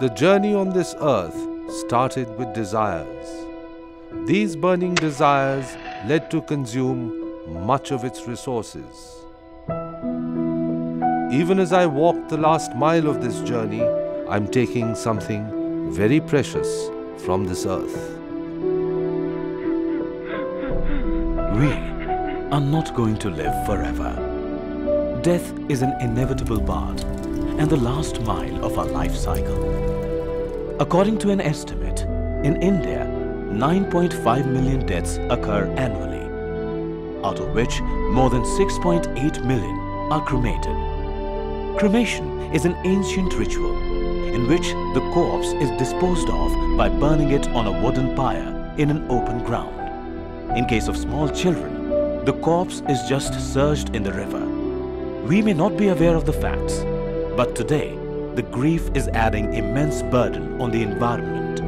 The journey on this earth started with desires. These burning desires led to consume much of its resources. Even as I walk the last mile of this journey, I'm taking something very precious from this earth. We are not going to live forever. Death is an inevitable part and the last mile of our life cycle. According to an estimate, in India, 9.5 million deaths occur annually, out of which more than 6.8 million are cremated. Cremation is an ancient ritual in which the corpse is disposed of by burning it on a wooden pyre in an open ground. In case of small children, the corpse is just surged in the river. We may not be aware of the facts, but today, the grief is adding immense burden on the environment,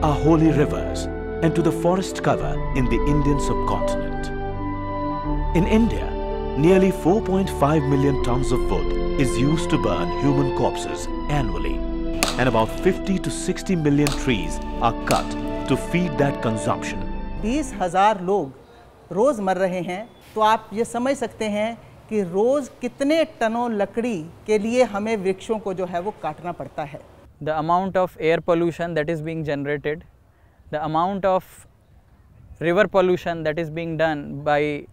our holy rivers, and to the forest cover in the Indian subcontinent. In India, nearly 4.5 million tons of wood is used to burn human corpses annually, and about 50 to 60 million trees are cut to feed that consumption. 20,000 लोग रोज मर रहे हैं, तो आप ये समझ सकते हैं कि रोज कितने टनों लकड़ी के लिए हमें वृक्षों को जो है वो काटना पड़ता है. The amount of air pollution that is being generated, the amount of river pollution that is being done by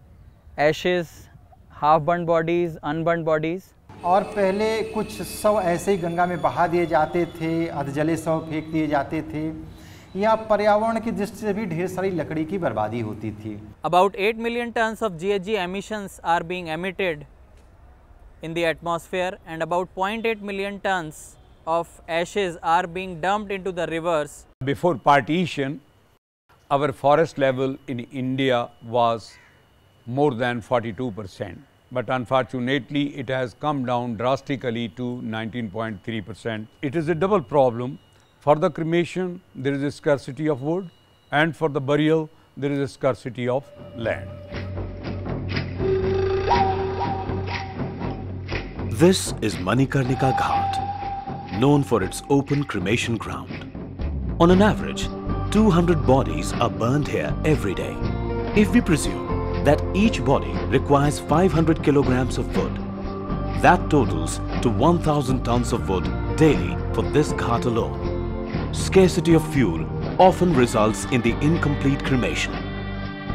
ashes, half-burnt bodies, unburnt bodies. और पहले कुछ शव ऐसे ही गंगा में बहा दिए जाते थे, अधजले शव फेंक दिए जाते थे. यहाँ पर्यावरण की दृष्टि से भी ढेर सारी लकड़ी की बर्बादी होती थी. About 8 million tons of GHG emissions are being emitted in the atmosphere, and about 0.8 million tons of ashes are being dumped into the rivers. Before partition, our forest level in India was more than 42%, but unfortunately it has come down drastically to 19.3%. It is a double problem. For the cremation, there is a scarcity of wood, and for the burial, there is a scarcity of land. This is Manikarnika Ghat, known for its open cremation ground. On an average, 200 bodies are burned here every day. If we presume that each body requires 500 kilograms of wood, that totals to 1,000 tons of wood daily for this ghat alone. Scarcity of fuel often results in the incomplete cremation,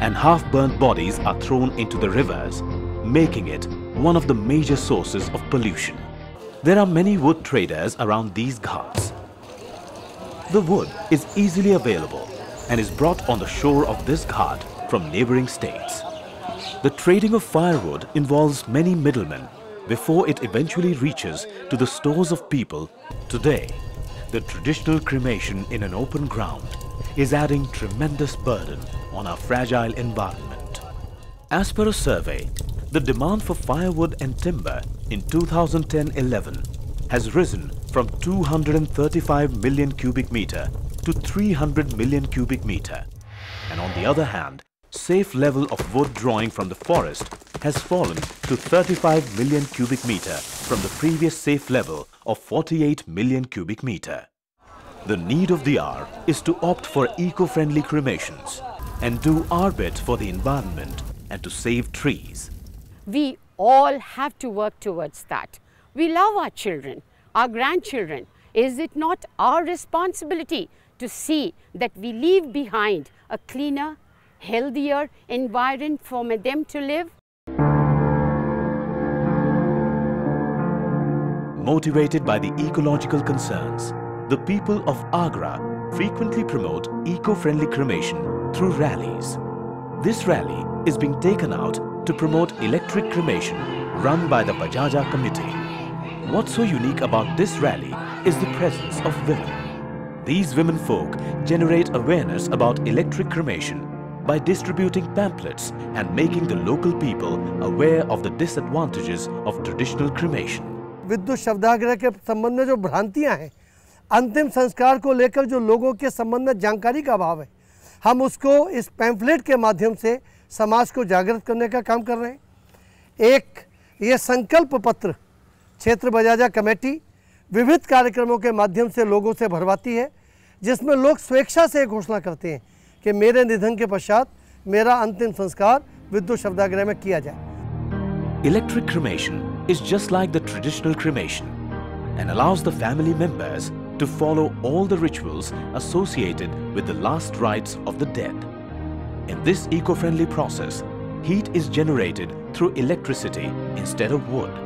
and half-burnt bodies are thrown into the rivers, making it one of the major sources of pollution. There are many wood traders around these ghats. The wood is easily available and is brought on the shore of this ghat from neighboring states. The trading of firewood involves many middlemen before it eventually reaches to the stores of people. Today, the traditional cremation in an open ground is adding tremendous burden on our fragile environment. As per a survey, the demand for firewood and timber in 2010-11 has risen from 235 million cubic meter to 300 million cubic meter. And on the other hand, safe level of wood drawing from the forest has fallen to 35 million cubic meter from the previous safe level of 48 million cubic meter. The need of the hour is to opt for eco-friendly cremations and do our bit for the environment and to save trees. We all have to work towards that. We love our children, our grandchildren. Is it not our responsibility to see that we leave behind a cleaner, healthier environment for them to live? Motivated by the ecological concerns, the people of Agra frequently promote eco-friendly cremation through rallies. This rally is being taken out to promote electric cremation run by the Bajaja committee. What's so unique about this rally is the presence of women. These women folk generate awareness about electric cremation by distributing pamphlets and making the local people aware of the disadvantages of traditional cremation. विद्युत शवदाह के संबंध में जो भ्रांतियां हैं, अंतिम संस्कार को लेकर जो लोगों के संबंध में जानकारी का अभाव है, हम उसको इस पैम्फलेट के माध्यम से समाज को जागृत करने का काम कर रहे हैं. एक ये संकल्प पत्र क्षेत्र बजाजा कमेटी विविध कार्यक्रमों के माध्यम से लोगों से भरवाती है, जिसमें लोग स्वेच्छा से घोषणा करते हैं कि मेरे निधन के पश्चात मेरा अंतिम संस्कार विद्युत शवदाह में किया जाए। Electric cremation is just like the traditional cremation and allows the family members to follow all the rituals associated with the last rites of the dead. In this eco-friendly process, heat is generated through electricity instead of wood.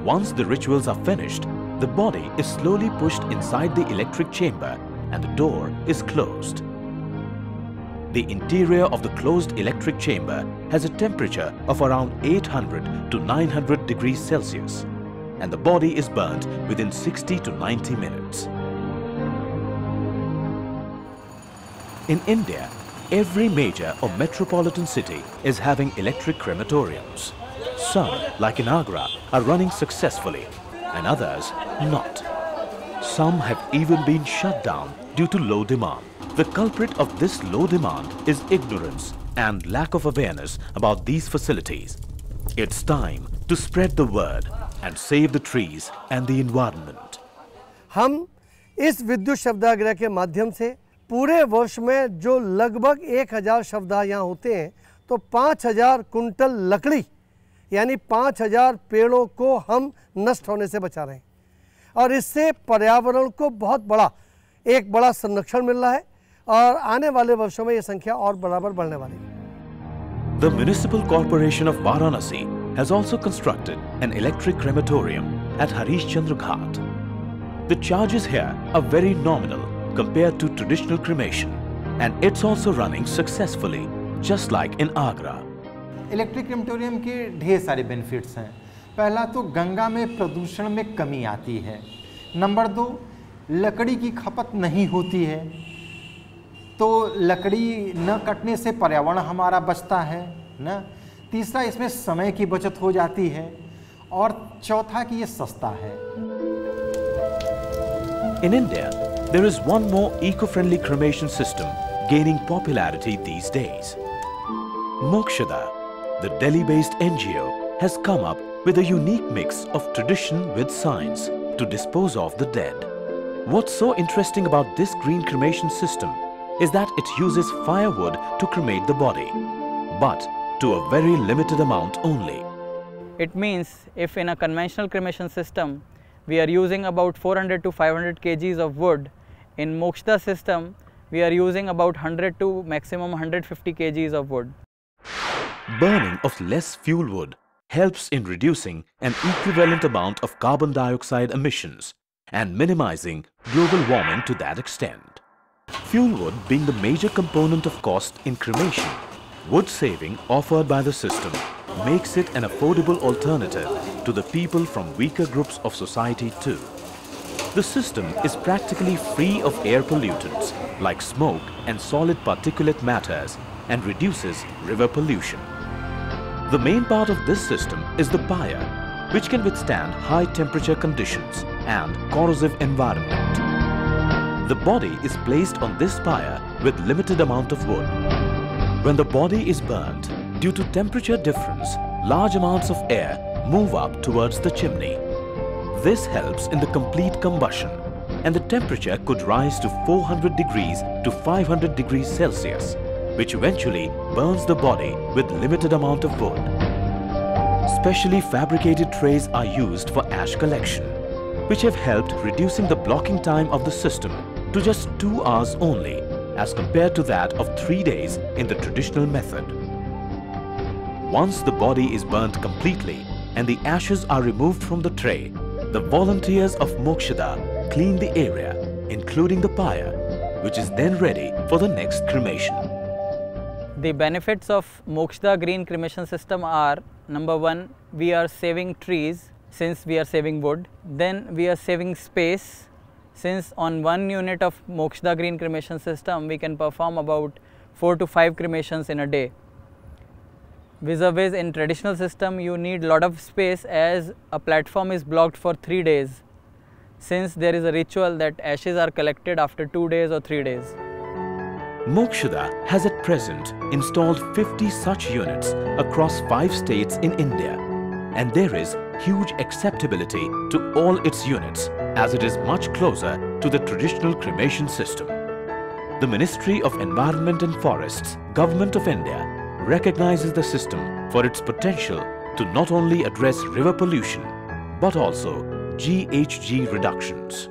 Once the rituals are finished, the body is slowly pushed inside the electric chamber and the door is closed. The interior of the closed electric chamber has a temperature of around 800 to 900 degrees Celsius, and the body is burnt within 60 to 90 minutes. In India, every major or metropolitan city is having electric crematoriums. Some, like in Agra, are running successfully, and others not. Some have even been shut down due to low demand. The culprit of this low demand is ignorance and lack of awareness about these facilities. It's time to spread the word and save the trees and the environment. हम इस विद्युत शवदाह के माध्यम से पूरे वर्ष में जो लगभग 1000 शवदाह यहाँ होते हैं, तो 5000 कुंटल लकड़ी यानी 5000 पेड़ों को हम नष्ट होने से बचा रहे हैं, और इससे पर्यावरण को बहुत बड़ा संरक्षण मिल रहा है, और आने वाले वर्षों में ये संख्या और बराबर बढ़ने वाली है। The Municipal Corporation of Varanasi has also constructed an electric crematorium at Harishchandra Ghat. The charges here are very nominal compared to traditional cremation, and it's also running successfully, just like in Agra. Electric crematorium के ढेर सारे benefits हैं। पहला तो गंगा में प्रदूषण में कमी आती है। नंबर 2, लकड़ी की खपत नहीं होती है, तो लकड़ी न कटने से पर्यावरण हमारा बचता है ना। तीसरा, इसमें समय की बचत हो जाती है, और चौथा कि ये सस्ता है। In India, there is one more eco-friendly cremation system gaining popularity these days. Mokshada, the Delhi-based NGO, has come up with a unique mix of tradition with science to dispose of the dead. What's so interesting about this green cremation system is that it uses firewood to cremate the body, but to a very limited amount only. It means if in a conventional cremation system we are using about 400 to 500 kgs of wood, in Mokshda system we are using about 100 to maximum 150 kgs of wood. Burning of less fuel wood helps in reducing an equivalent amount of carbon dioxide emissions and minimizing global warming to that extent. Fuel wood being the major component of cost in cremation, wood saving offered by the system makes it an affordable alternative to the people from weaker groups of society too. The system is practically free of air pollutants like smoke and solid particulate matters and reduces river pollution. The main part of this system is the pyre, which can withstand high temperature conditions and corrosive environment. The body is placed on this pyre with limited amount of wood. When the body is burnt, due to temperature difference, large amounts of air move up towards the chimney. This helps in the complete combustion, and the temperature could rise to 400 degrees to 500 degrees Celsius, which eventually burns the body with limited amount of wood. Specially fabricated trays are used for ash collection, which have helped reducing the blocking time of the system to just 2 hours only, as compared to that of 3 days in the traditional method. Once the body is burnt completely and the ashes are removed from the tray, the volunteers of Mokshada clean the area, including the pyre, which is then ready for the next cremation. The benefits of Mokshda green cremation system are: number 1, we are saving trees since we are saving wood. Then we are saving space, since on 1 unit of Mokshda green cremation system we can perform about 4 to 5 cremations in a day. Vis-a-vis in traditional system you need lot of space, as a platform is blocked for 3 days, since there is a ritual that ashes are collected after 2 days or 3 days. Mokshda has at present installed 50 such units across 5 states in India, and there is huge acceptability to all its units as it is much closer to the traditional cremation system. The Ministry of Environment and Forests, Government of India, recognizes the system for its potential to not only address river pollution but also GHG reductions.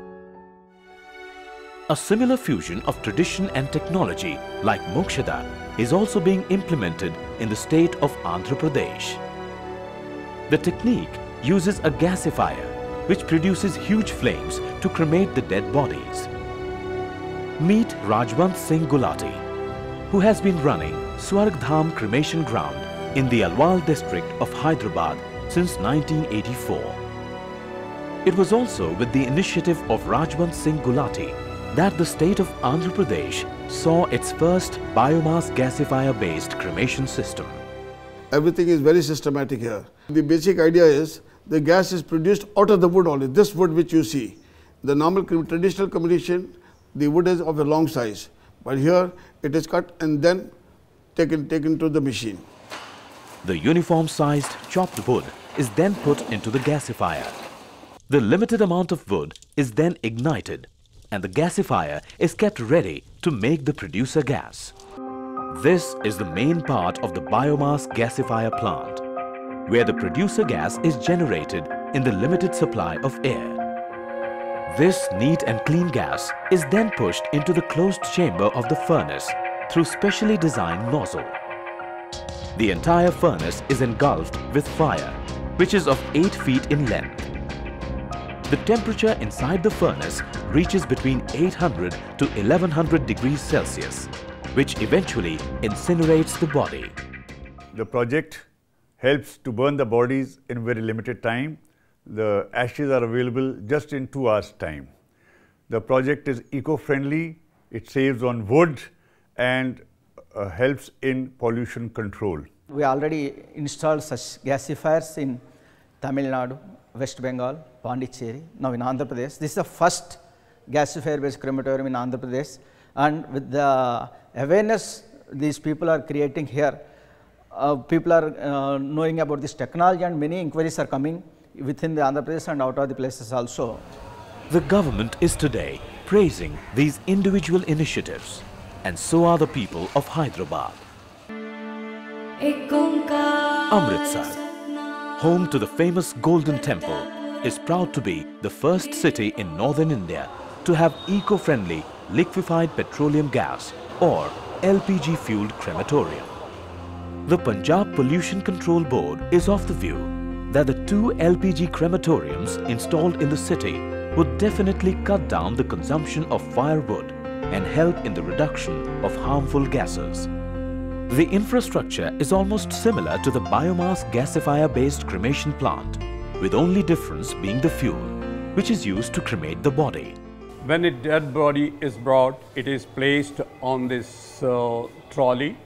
A similar fusion of tradition and technology like Mokshada is also being implemented in the state of Andhra Pradesh. The technique uses a gasifier which produces huge flames to cremate the dead bodies. Meet Rajwant Singh Gulati, who has been running Swarg Dham Cremation Ground in the Alwal district of Hyderabad since 1984. It was also with the initiative of Rajwant Singh Gulati that the state of Andhra Pradesh saw its first biomass gasifier-based cremation system. Everything is very systematic here. The basic idea is the gas is produced out of the wood only, this wood which you see. The normal traditional cremation, the wood is of a long size, but here it is cut and then taken to the machine. The uniform-sized chopped wood is then put into the gasifier. The limited amount of wood is then ignited and the gasifier is kept ready to make the producer gas. This is the main part of the biomass gasifier plant, where the producer gas is generated in the limited supply of air. This neat and clean gas is then pushed into the closed chamber of the furnace through specially designed nozzle. The entire furnace is engulfed with fire, which is of 8 feet in length. The temperature inside the furnace reaches between 800 to 1100 degrees Celsius, which eventually incinerates the body. The project helps to burn the bodies in very limited time. The ashes are available just in 2 hours' time. The project is eco-friendly, it saves on wood and helps in pollution control. We already installed such gasifiers in Tamil Nadu, West Bengal, Pondicherry, now in Andhra Pradesh. This is the first gasifier-based crematorium in Andhra Pradesh, and with the awareness these people are creating here, people are knowing about this technology and many inquiries are coming within the Andhra Pradesh and out of the places also. The government is today praising these individual initiatives, and so are the people of Hyderabad. Amritsar, home to the famous Golden Temple, is proud to be the first city in northern India to have eco-friendly liquefied petroleum gas or LPG-fueled crematorium. The Punjab Pollution Control Board is of the view that the 2 LPG crematoriums installed in the city would definitely cut down the consumption of firewood and help in the reduction of harmful gases. The infrastructure is almost similar to the biomass gasifier-based cremation plant, with only difference being the fuel, which is used to cremate the body. When a dead body is brought, it is placed on this trolley.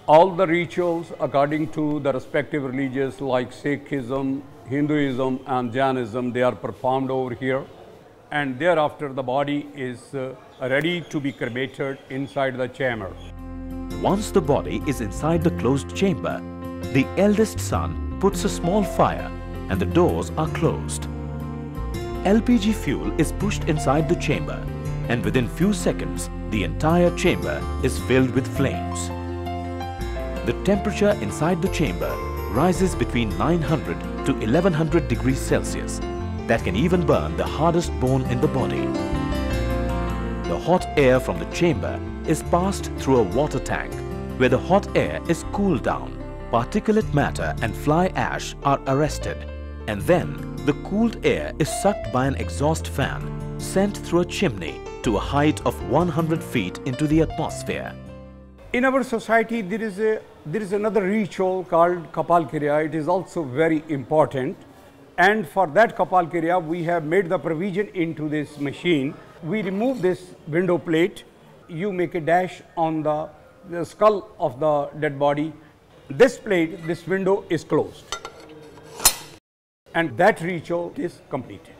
All the rituals according to the respective religions like Sikhism, Hinduism and Jainism, they are performed over here. And thereafter the body is ready to be cremated inside the chamber. Once the body is inside the closed chamber, the eldest son puts a small fire and the doors are closed. LPG fuel is pushed inside the chamber and within few seconds, the entire chamber is filled with flames. The temperature inside the chamber rises between 900 to 1100 degrees Celsius that can even burn the hardest bone in the body. The hot air from the chamber is passed through a water tank where the hot air is cooled down. Particulate matter and fly ash are arrested, and then the cooled air is sucked by an exhaust fan sent through a chimney to a height of 100 feet into the atmosphere. In our society, there is another ritual called Kapal Kriya. It is also very important, and for that Kapal Kriya, we have made the provision into this machine. We remove this window plate. You make a dash on the skull of the dead body. This plate, this window is closed, and that ritual is completed.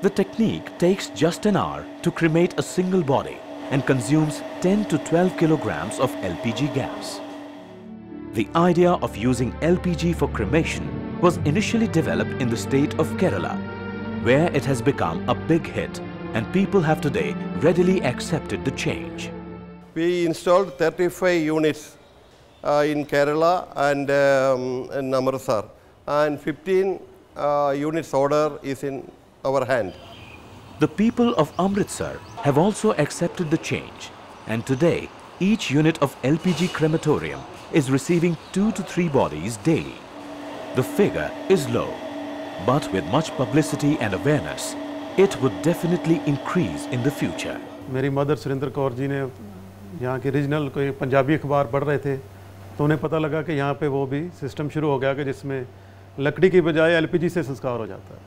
The technique takes just an hour to cremate a single body and consumes 10 to 12 kilograms of LPG gas. The idea of using LPG for cremation was initially developed in the state of Kerala, where it has become a big hit and people have today readily accepted the change. We installed 35 units in Kerala and in Amritsar, and 15 units order is in our hand. The people of Amritsar have also accepted the change, and today each unit of LPG crematorium is receiving 2 to 3 bodies daily. The figure is low, but with much publicity and awareness, it would definitely increase in the future. मेरी mother Surendra Kaur ji ने यहाँ के regional कोई पंजाबी अखबार पढ़ रहे थे, तो उन्हें पता लगा कि यहाँ पे वो भी सिस्टम शुरू हो गया कि जिसमें लकड़ी की बजाय एलपीजी से संस्कार हो जाता है।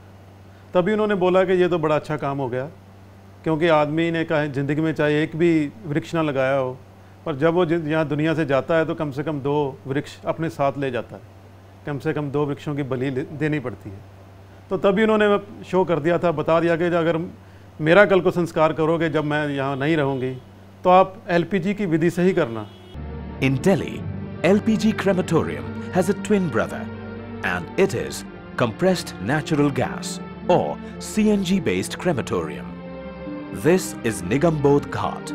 तभी उन्होंने बोला कि ये तो बड़ा अच्छा काम हो गया, क्योंकि आदमी ने कहा ज़िंदगी में चाहे एक भी वृक्ष ना लगाया हो, पर जब वो यहाँ दुनिया से जाता है तो कम से कम 2 वृक्ष अपने साथ ले जाता है, कम से कम 2 वृक्षों की बलि देनी पड़ती है। तो तभी उन्होंने शो कर दिया था, बता दिया कि अगर मेरा कल को संस्कार करोगे जब मैं यहाँ नहीं रहूँगी, तो आप एलपीजी की विधि से ही करना। In Delhi, LPG crematorium has a twin brother, and it is compressed natural gas or CNG-based crematorium. This is Nigambodh Ghat,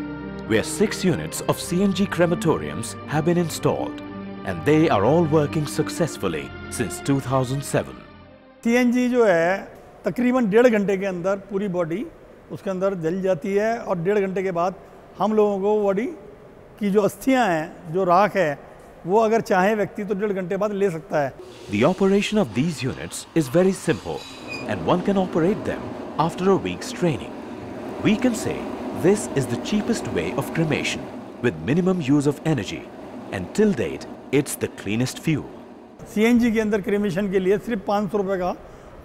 where 6 units of CNG crematoriums have been installed, and they are all working successfully since 2007. CNG जो है तकरीबन 1.5 घंटे के अंदर पूरी body उसके अंदर जल जाती है, और 1.5 घंटे के बाद हम लोगों को बॉडी की जो अस्थियां हैं, जो राख है, वो अगर चाहे व्यक्ति तो 1.5 घंटे बाद ले सकता है। The operation of these units is very simple, and one can operate them after a week's training. We can say this is the cheapest way of cremation with minimum use of energy, and till date it's the cleanest fuel. CNG के अंदर cremation के लिए सिर्फ 500 रुपये का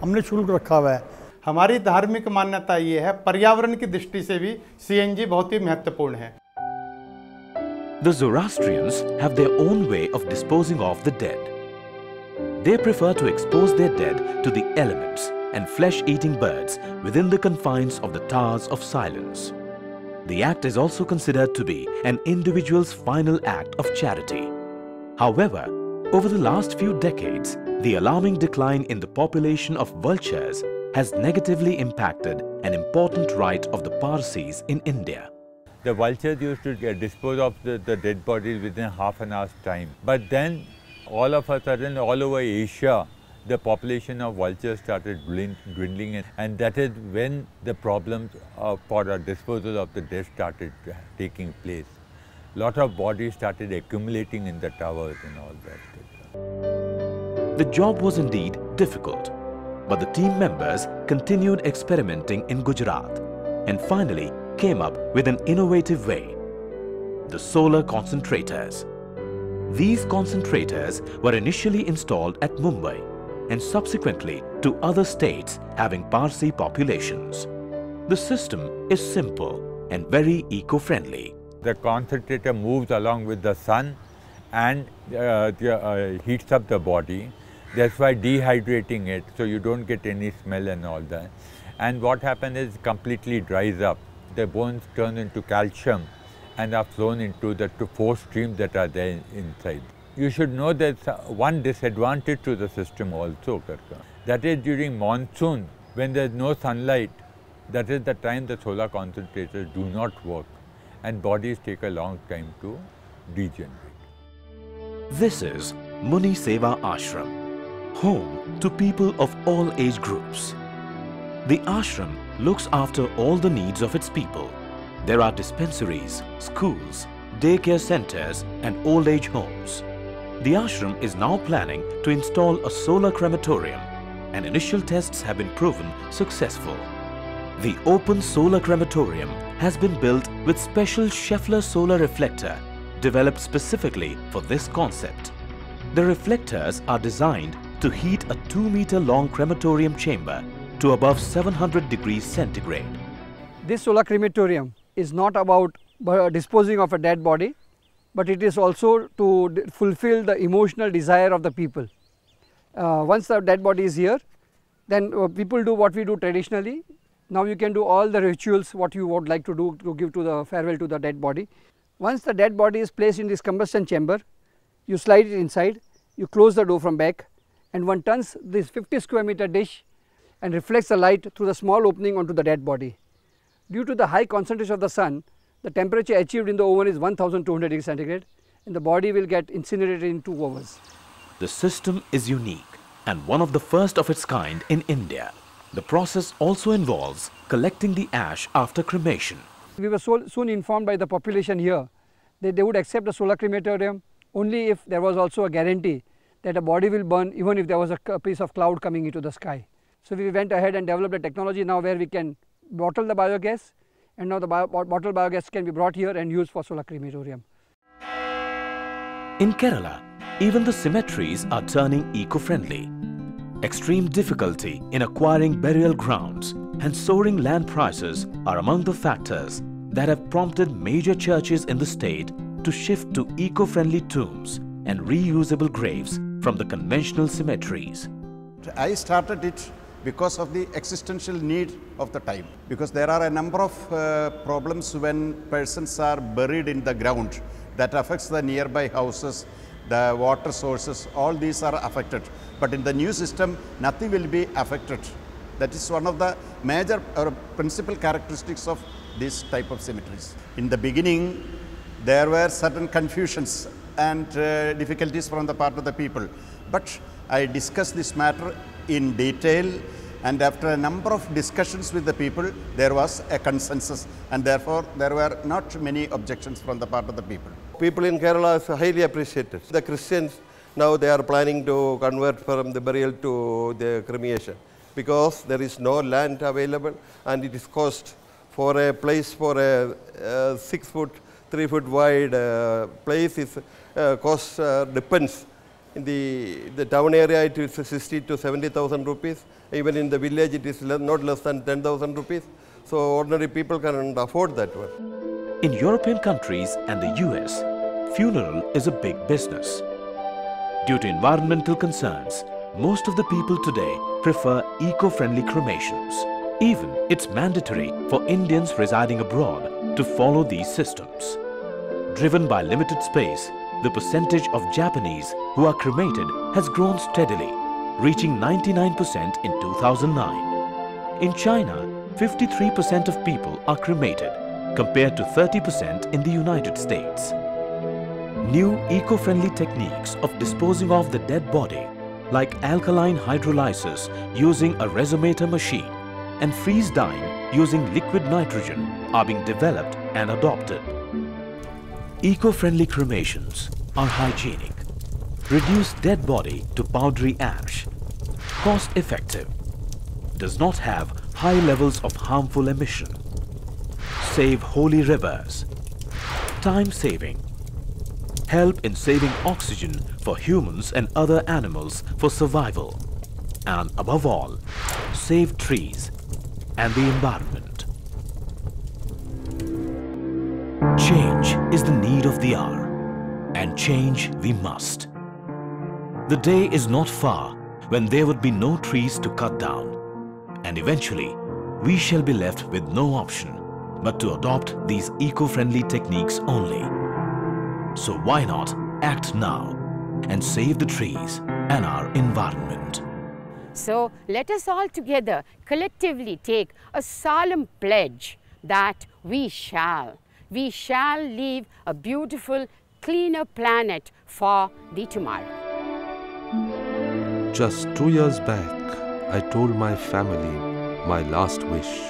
हमने शुल्क रखा हुआ है। हमारी धार्मिक मान्यता ये है, पर्यावरण की दृष्टि से भी CNG बहुत ही महत्वपूर्ण है। The Zoroastrians have their own way of disposing of the dead. They prefer to expose their dead to the elements and flesh-eating birds within the confines of the towers of silence. The act is also considered to be an individual's final act of charity. However, over the last few decades, the alarming decline in the population of vultures has negatively impacted an important right of the Parsis in India. The vultures used to dispose of the dead bodies within half an hour's time. But then, all of a sudden, all over Asia, the population of vultures started dwindling, and that is when the problems for the disposal of the dead started taking place. Lot of bodies started accumulating in the towers and all that. The job was indeed difficult, but the team members continued experimenting in Gujarat and finally came up with an innovative way: the solar concentrators. These concentrators were initially installed at Mumbai and subsequently to other states having Parsi populations. The system is simple and very eco-friendly. The concentrator moves along with the sun and heats up the body. That's why dehydrating it, so you don't get any smell and all that. And what happens is it completely dries up. The bones turn into calcium and are flown into the 4 streams that are there inside. You should know there's one disadvantage to the system also, Karka. That is during monsoon, when there's no sunlight, that is the time the solar concentrators do not work and bodies take a long time to degenerate. This is Muni Seva Ashram, home to people of all age groups. The ashram looks after all the needs of its people. There are dispensaries, schools, daycare centers and old age homes. The ashram is now planning to install a solar crematorium, and initial tests have been proven successful. The open solar crematorium has been built with special Scheffler solar reflector developed specifically for this concept. The reflectors are designed to heat a 2-meter long crematorium chamber to above 700 degrees centigrade. This solar crematorium is not about disposing of a dead body, but it is also to fulfill the emotional desire of the people. Once the dead body is here, then people do what we do traditionally. Now you can do all the rituals what you would like to do to give to the farewell to the dead body. Once the dead body is placed in this combustion chamber, you slide it inside, you close the door from back, and one turns this 50 square meter dish and reflects the light through the small opening onto the dead body. Due to the high concentration of the sun, the temperature achieved in the oven is 1200 degrees centigrade, and the body will get incinerated in 2 hours. The system is unique and one of the first of its kind in India. The process also involves collecting the ash after cremation. We were soon informed by the population here that they would accept the solar crematorium only if there was also a guarantee that a body will burn even if there was a piece of cloud coming into the sky. So we went ahead and developed a technology now where we can bottle the biogas, and now the bottled biogas can be brought here and used for solar crematorium. In Kerala, even the cemeteries are turning eco-friendly. Extreme difficulty in acquiring burial grounds and soaring land prices are among the factors that have prompted major churches in the state to shift to eco-friendly tombs and reusable graves from the conventional cemeteries. I started it because of the existential need of the time, because there are a number of problems when persons are buried in the ground that affects the nearby houses, the water sources, all these are affected. But in the new system, nothing will be affected. That is one of the major or principal characteristics of this type of cemeteries. In the beginning, there were certain confusions and difficulties from the part of the people. But I discussed this matter in detail, and after a number of discussions with the people, there was a consensus, and therefore there were not many objections from the part of the people. People in Kerala are highly appreciated. The Christians, now they are planning to convert from the burial to the cremation because there is no land available, and it is cost for a place for a 6 foot, 3 foot wide place is cost depends. In the town area it is 60 to 70,000 rupees. Even in the village it is not less than 10,000 rupees. So ordinary people can afford that one. In European countries and the US, funeral is a big business. Due to environmental concerns, most of the people today prefer eco-friendly cremations. Even it's mandatory for Indians residing abroad to follow these systems. Driven by limited space, the percentage of Japanese who are cremated has grown steadily, reaching 99% in 2009. In China, 53% of people are cremated, compared to 30% in the United States. New eco-friendly techniques of disposing of the dead body, like alkaline hydrolysis using a resonator machine and freeze drying using liquid nitrogen, are being developed and adopted. Eco-friendly cremations are hygienic, reduce dead body to powdery ash, cost-effective, does not have high levels of harmful emission, save holy rivers, time-saving, help in saving oxygen for humans and other animals for survival, and above all, save trees and the environment. Change is the need of the hour, and change we must. The day is not far when there would be no trees to cut down, and eventually we shall be left with no option but to adopt these eco-friendly techniques only. So why not act now and save the trees and our environment? So let us all together collectively take a solemn pledge that we shall leave a beautiful, cleaner planet for the tomorrow. Just 2 years back, I told my family my last wish.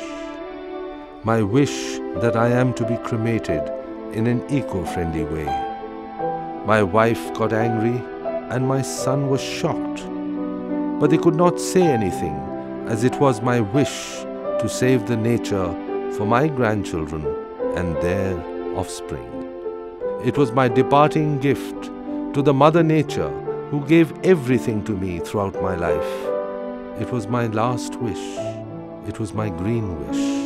My wish that I am to be cremated in an eco-friendly way. My wife got angry and my son was shocked. But they could not say anything, as it was my wish to save the nature for my grandchildren and their offspring. It was my departing gift to the Mother Nature who gave everything to me throughout my life. It was my last wish. It was my green wish.